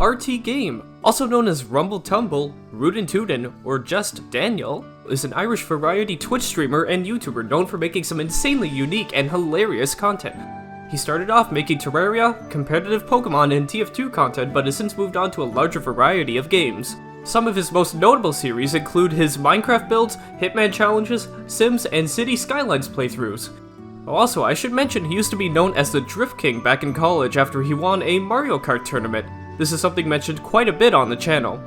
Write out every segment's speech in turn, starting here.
RTGame, also known as Rumble Tumble, Rootin' Tootin', or just Daniel, is an Irish variety Twitch streamer and YouTuber known for making some insanely unique and hilarious content. He started off making Terraria, competitive Pokemon, and TF2 content, but has since moved on to a larger variety of games. Some of his most notable series include his Minecraft builds, Hitman challenges, Sims, and City Skylines playthroughs. Also, I should mention he used to be known as the Drift King back in college after he won a Mario Kart tournament. This is something mentioned quite a bit on the channel.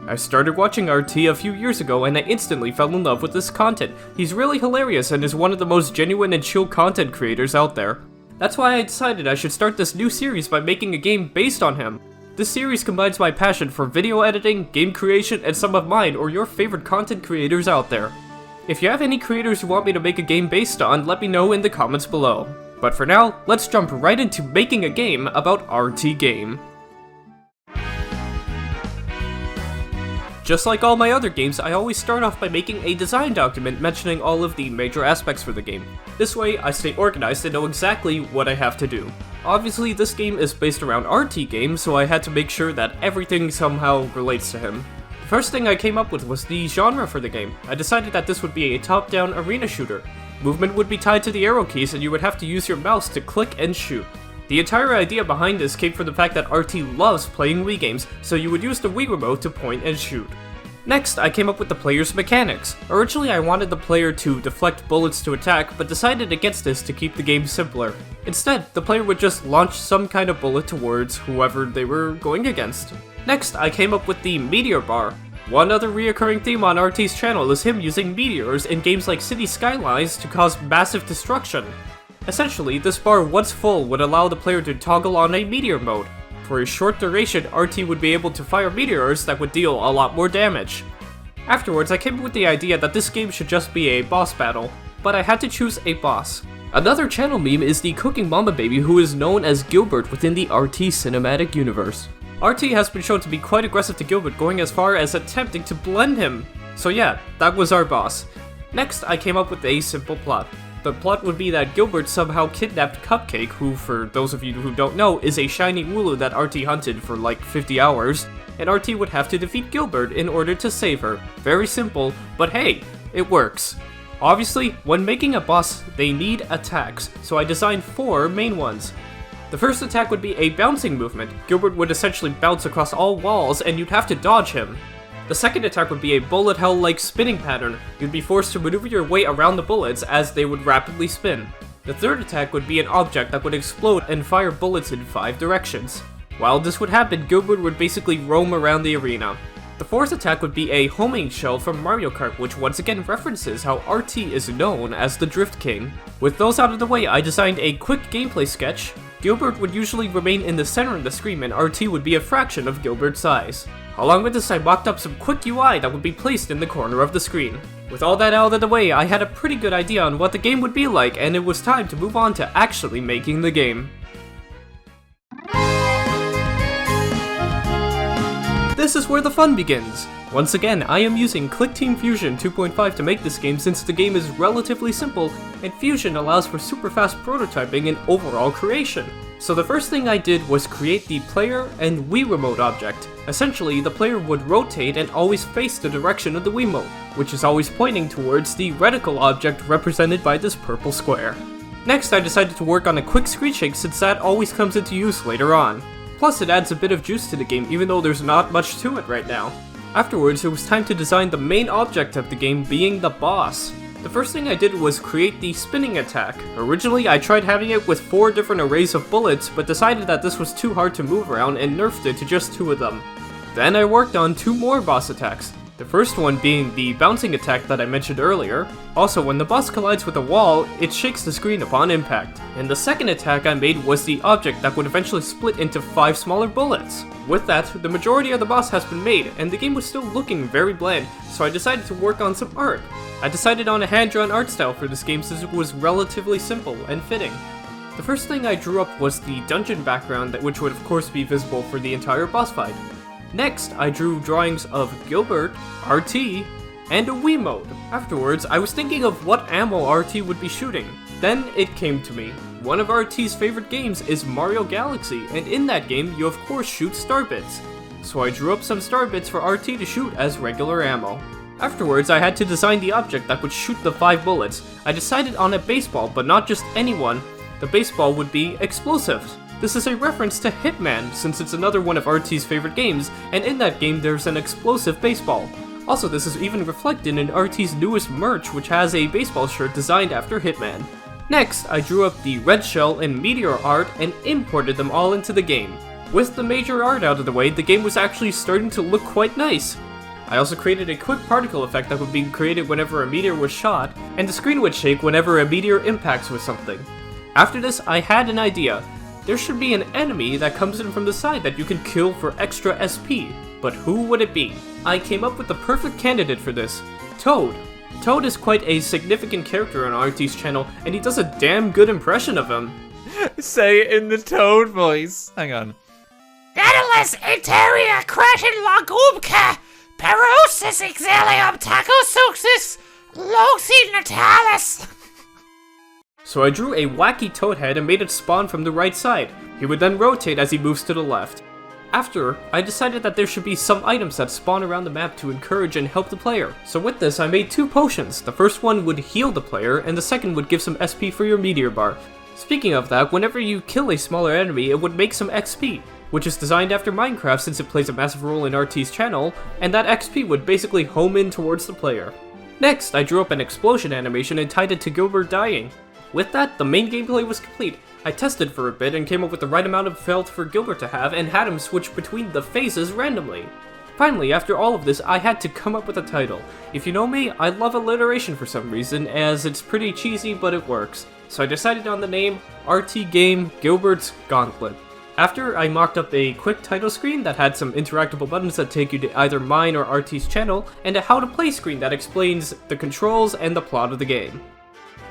I started watching RT a few years ago and I instantly fell in love with this content. He's really hilarious and is one of the most genuine and chill content creators out there. That's why I decided I should start this new series by making a game based on him. This series combines my passion for video editing, game creation, and some of mine or your favorite content creators out there. If you have any creators you want me to make a game based on, let me know in the comments below. But for now, let's jump right into making a game about RTGame. Just like all my other games, I always start off by making a design document mentioning all of the major aspects for the game. This way, I stay organized and know exactly what I have to do. Obviously, this game is based around RTGame, so I had to make sure that everything somehow relates to him. The first thing I came up with was the genre for the game. I decided that this would be a top-down arena shooter. Movement would be tied to the arrow keys and you would have to use your mouse to click and shoot. The entire idea behind this came from the fact that RT loves playing Wii games, so you would use the Wii remote to point and shoot. Next, I came up with the player's mechanics. Originally, I wanted the player to deflect bullets to attack, but decided against this to keep the game simpler. Instead, the player would just launch some kind of bullet towards whoever they were going against. Next, I came up with the meteor bar. One other reoccurring theme on RT's channel is him using meteors in games like City Skylines to cause massive destruction. Essentially, this bar once full would allow the player to toggle on a meteor mode. For a short duration, RT would be able to fire meteors that would deal a lot more damage. Afterwards, I came up with the idea that this game should just be a boss battle, but I had to choose a boss. Another channel meme is the cooking mama baby who is known as Gilbert within the RT cinematic universe. RT has been shown to be quite aggressive to Gilbert, going as far as attempting to blend him. So yeah, that was our boss. Next, I came up with a simple plot. The plot would be that Gilbert somehow kidnapped Cupcake, who, for those of you who don't know, is a shiny Wooloo that RT hunted for like 50 hours, and RT would have to defeat Gilbert in order to save her. Very simple, but hey, it works. Obviously, when making a boss, they need attacks, so I designed 4 main ones. The first attack would be a bouncing movement. Gilbert would essentially bounce across all walls and you'd have to dodge him. The second attack would be a bullet hell-like spinning pattern. You'd be forced to maneuver your way around the bullets as they would rapidly spin. The third attack would be an object that would explode and fire bullets in 5 directions. While this would happen, Gilbert would basically roam around the arena. The fourth attack would be a homing shell from Mario Kart, which once again references how RT is known as the Drift King. With those out of the way, I designed a quick gameplay sketch. Gilbert would usually remain in the center of the screen and RT would be a fraction of Gilbert's size. Along with this, I mocked up some quick UI that would be placed in the corner of the screen. With all that out of the way, I had a pretty good idea on what the game would be like, and it was time to move on to actually making the game. This is where the fun begins. Once again, I am using ClickTeam Fusion 2.5 to make this game since the game is relatively simple, and Fusion allows for super fast prototyping and overall creation. So the first thing I did was create the player and Wii Remote object. Essentially, the player would rotate and always face the direction of the Wiimote, which is always pointing towards the reticle object represented by this purple square. Next, I decided to work on a quick screen shake since that always comes into use later on. Plus, it adds a bit of juice to the game even though there's not much to it right now. Afterwards, it was time to design the main object of the game, being the boss. The first thing I did was create the spinning attack. Originally, I tried having it with 4 different arrays of bullets, but decided that this was too hard to move around and nerfed it to just 2 of them. Then I worked on 2 more boss attacks. The first one being the bouncing attack that I mentioned earlier. Also, when the boss collides with a wall, it shakes the screen upon impact. And the second attack I made was the object that would eventually split into 5 smaller bullets. With that, the majority of the boss has been made, and the game was still looking very bland, so I decided to work on some art. I decided on a hand-drawn art style for this game since it was relatively simple and fitting. The first thing I drew up was the dungeon background, which would of course be visible for the entire boss fight. Next, I drew drawings of Gilbert, RT, and a Wiimote. Afterwards, I was thinking of what ammo RT would be shooting. Then it came to me. One of RT's favorite games is Mario Galaxy, and in that game, you of course shoot star bits. so I drew up some star bits for RT to shoot as regular ammo. Afterwards, I had to design the object that would shoot the 5 bullets. I decided on a baseball, but not just any one. The baseball would be explosives. This is a reference to Hitman, since it's another one of RT's favorite games, and in that game there's an explosive baseball. Also, this is even reflected in RT's newest merch, which has a baseball shirt designed after Hitman. Next, I drew up the red shell and meteor art and imported them all into the game. With the major art out of the way, the game was actually starting to look quite nice. I also created a quick particle effect that would be created whenever a meteor was shot, and the screen would shake whenever a meteor impacts with something. After this, I had an idea. There should be an enemy that comes in from the side that you can kill for extra SP, but who would it be? I came up with the perfect candidate for this, Toad. Toad is quite a significant character on RT's channel, and he does a damn good impression of him. Say it in the Toad voice. Hang on. Analyst interior crashing lagumka, perosis exilium tacosuxis, loxi natalis. So I drew a wacky Toad head and made it spawn from the right side. He would then rotate as he moves to the left. After, I decided that there should be some items that spawn around the map to encourage and help the player. So with this, I made 2 potions. The first one would heal the player, and the second would give some SP for your meteor bar. Speaking of that, whenever you kill a smaller enemy, it would make some XP, which is designed after Minecraft since it plays a massive role in RT's channel, and that XP would basically home in towards the player. Next, I drew up an explosion animation and tied it to Gilbert dying. With that, the main gameplay was complete. I tested for a bit and came up with the right amount of health for Gilbert to have and had him switch between the phases randomly. Finally, after all of this, I had to come up with a title. If you know me, I love alliteration for some reason, as it's pretty cheesy but it works. So I decided on the name RTGame Gilbert's Gauntlet. After, I mocked up a quick title screen that had some interactable buttons that take you to either mine or RT's channel, and a how to play screen that explains the controls and the plot of the game.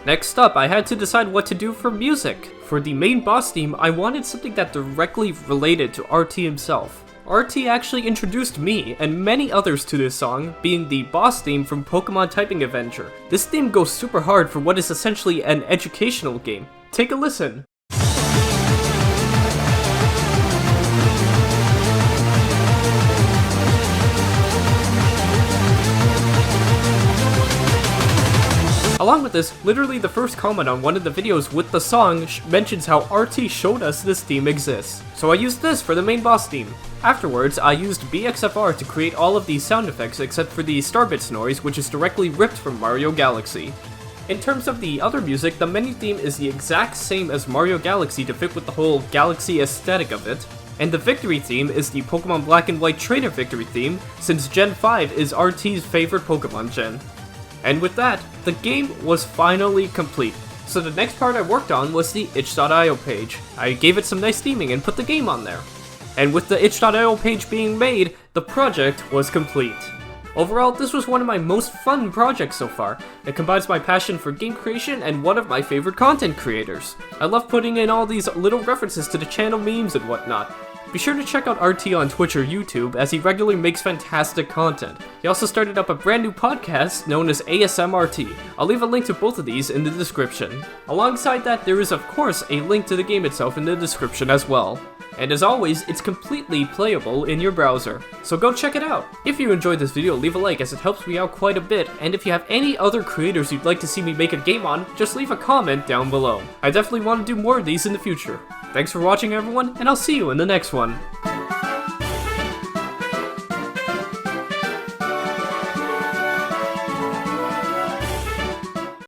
Next up, I had to decide what to do for music. For the main boss theme, I wanted something that directly related to RT himself. RT actually introduced me and many others to this song, being the boss theme from Pokemon Typing Adventure. This theme goes super hard for what is essentially an educational game. Take a listen. Along with this, literally the first comment on one of the videos with the song mentions how RT showed us this theme exists. So I used this for the main boss theme. Afterwards, I used BXFR to create all of these sound effects except for the Starbits noise, which is directly ripped from Mario Galaxy. In terms of the other music, the menu theme is the exact same as Mario Galaxy to fit with the whole Galaxy aesthetic of it. And the victory theme is the Pokemon Black and White Trainer victory theme, since Gen 5 is RT's favorite Pokemon gen. And with that, the game was finally complete. So the next part I worked on was the itch.io page. I gave it some nice theming and put the game on there. And with the itch.io page being made, the project was complete. Overall, this was one of my most fun projects so far. It combines my passion for game creation and one of my favorite content creators. I love putting in all these little references to the channel memes and whatnot. Be sure to check out RT on Twitch or YouTube, as he regularly makes fantastic content. He also started up a brand new podcast known as ASMRT. I'll leave a link to both of these in the description. Alongside that, there is of course a link to the game itself in the description as well. And as always, it's completely playable in your browser, so go check it out. If you enjoyed this video, leave a like as it helps me out quite a bit, and if you have any other creators you'd like to see me make a game on, just leave a comment down below. I definitely want to do more of these in the future. Thanks for watching everyone, and I'll see you in the next one.